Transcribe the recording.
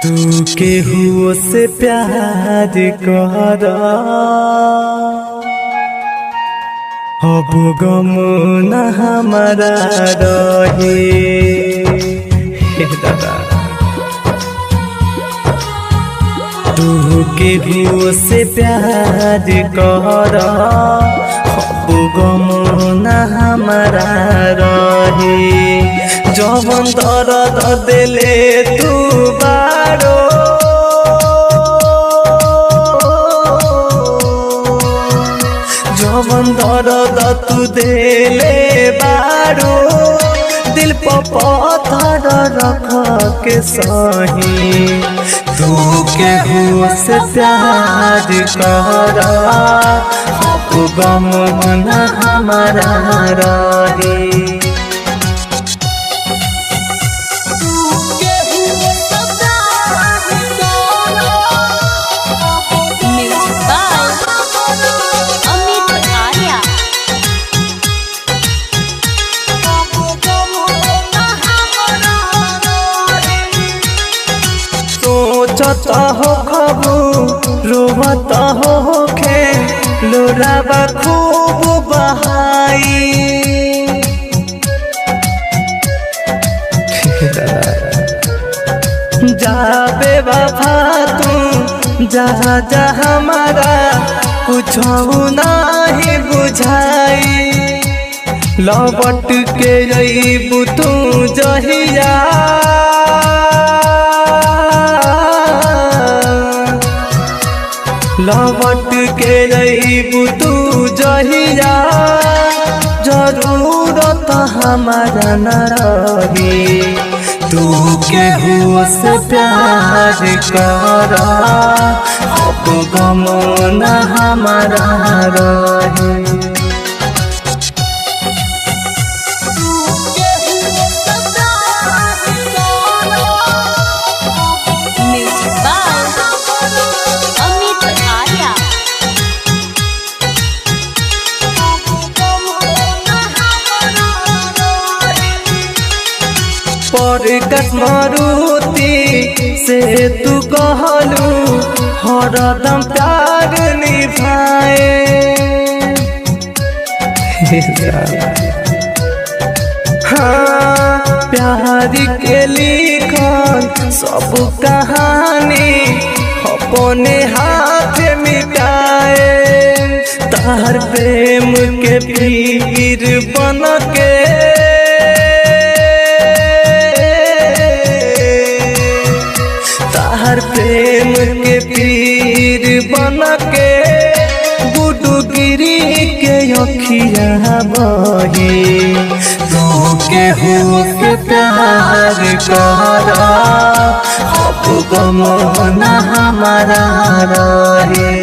तू केहू से प्यार कर अब गम न हमारा रहे। तू केहू से प्यार कर अब गम न हमारा रहे। जवन दर्द दिले तू बारो जवन दर्द तू दिले बारो दिल पर पत्थर रख के सही। तू केहू से प्यार कर अब गम न हमारा रहे। सोचता हो खबू रोवता हो खे लोराबा खूब बहाई। जाबे वफा तू जहाँ जहाँ हमारा कुछ नहीं बुझाई। लौट के अइबू तू जहिया लौट के अइबू तू जहिया जरूरत हमारा न रही। तू केहू से प्यार कर अब गम न हमारा रहे। पर मारुति से तू कहलू हरदम प्यार निभाए। हाँ प्यार के लिखल सब कहानी अपने हाथ मिटाए। तार प्रेम के पीर बन के तार प्रेम के पीर बन के गुडगिरी के अखिया बही। तू केहू के प्यार कर अब गम न हमारा रहे।